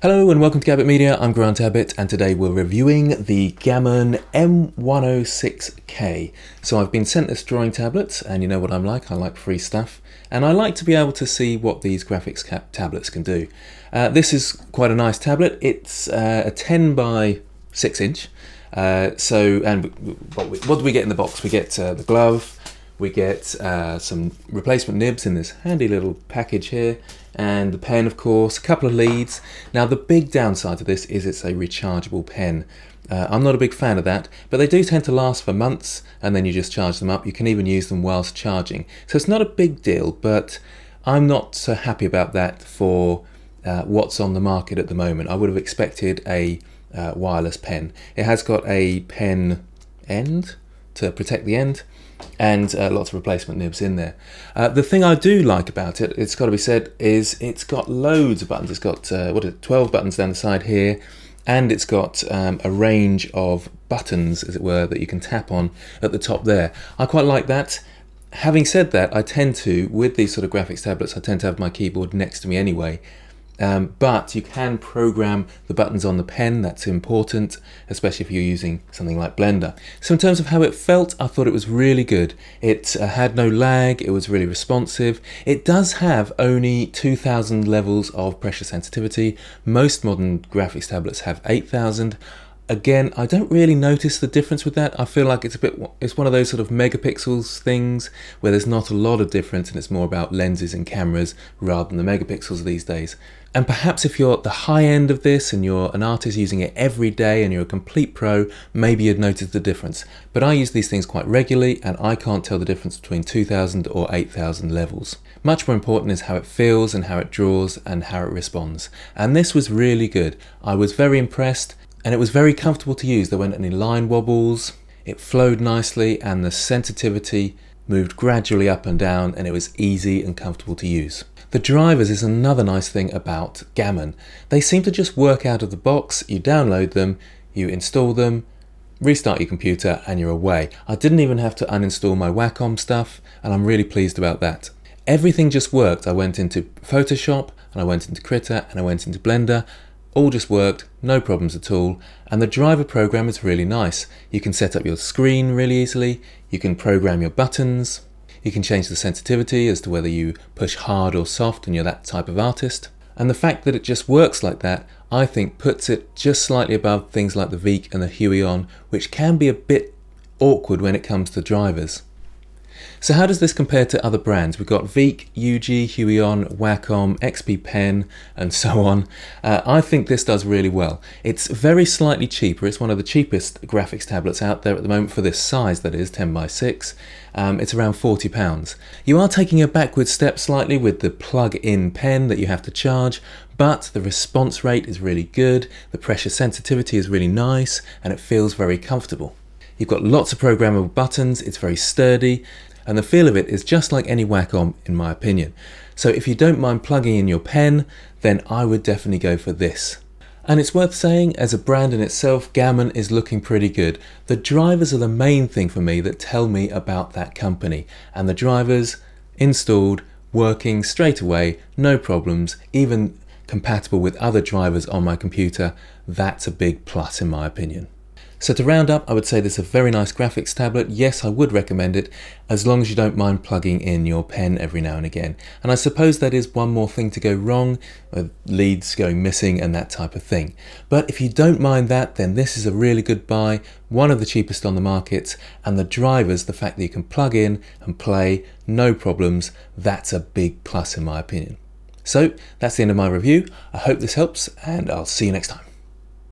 Hello and welcome to Gabbit Media, I'm Grant Abbott and today we're reviewing the Gaomon m106k. So I've been sent this drawing tablet and you know what I like free stuff. And I like to be able to see what these graphics tablets can do. This is quite a nice tablet, it's a 10 by 6 inch. What do we get in the box? We get the glove, we get some replacement nibs in this handy little package here, and the pen of course, a couple of leads. Now the big downside to this is it's a rechargeable pen. I'm not a big fan of that, but they do tend to last for months and then you just charge them up. You can even use them whilst charging. So it's not a big deal, but I'm not so happy about that for what's on the market at the moment. I would have expected a wireless pen. It has got a pen end to protect the end, and lots of replacement nibs in there. The thing I do like about it, it's got to be said, is it's got loads of buttons. It's got 12 buttons down the side here, and it's got a range of buttons, as it were, that you can tap on at the top there. I quite like that. Having said that, I tend to, with these sort of graphics tablets, I tend to have my keyboard next to me anyway. But you can program the buttons on the pen, that's important, especially if you're using something like Blender. So in terms of how it felt, I thought it was really good. It had no lag, it was really responsive. It does have only 2000 levels of pressure sensitivity. Most modern graphics tablets have 8000. Again, I don't really notice the difference with that. I feel like it's one of those sort of megapixels things where there's not a lot of difference and it's more about lenses and cameras rather than the megapixels these days. And perhaps if you're at the high end of this and you're an artist using it every day and you're a complete pro, maybe you'd notice the difference. But I use these things quite regularly and I can't tell the difference between 2000 or 8000 levels. Much more important is how it feels and how it draws and how it responds. And this was really good. I was very impressed. And it was very comfortable to use. There weren't any line wobbles, it flowed nicely, and the sensitivity moved gradually up and down, and it was easy and comfortable to use. The drivers is another nice thing about Gaomon. They seem to just work out of the box. You download them, you install them, restart your computer, and you're away. I didn't even have to uninstall my Wacom stuff, and I'm really pleased about that. Everything just worked. I went into Photoshop, and I went into Critter, and I went into Blender. All just worked, no problems at all, and the driver program is really nice. You can set up your screen really easily, you can program your buttons, you can change the sensitivity as to whether you push hard or soft and you're that type of artist. And the fact that it just works like that, I think puts it just slightly above things like the Veikk and the Huion, which can be a bit awkward when it comes to drivers. So how does this compare to other brands? We've got Veikk, UG, Huion, Wacom, XP Pen, and so on. I think this does really well. It's very slightly cheaper. It's one of the cheapest graphics tablets out there at the moment for this size, that is, 10 by 6. It's around £40. You are taking a backward step slightly with the plug-in pen that you have to charge, but the response rate is really good, the pressure sensitivity is really nice, and it feels very comfortable. You've got lots of programmable buttons, it's very sturdy, and the feel of it is just like any Wacom in my opinion. So if you don't mind plugging in your pen, then I would definitely go for this. And it's worth saying, as a brand in itself, Gaomon is looking pretty good. The drivers are the main thing for me that tell me about that company. And the drivers installed, working straight away, no problems, even compatible with other drivers on my computer. That's a big plus in my opinion. So to round up, I would say this is a very nice graphics tablet. Yes, I would recommend it, as long as you don't mind plugging in your pen every now and again. And I suppose that is one more thing to go wrong, with leads going missing and that type of thing. But if you don't mind that, then this is a really good buy, one of the cheapest on the market, and the drivers, the fact that you can plug in and play, no problems, that's a big plus in my opinion. So that's the end of my review. I hope this helps, and I'll see you next time.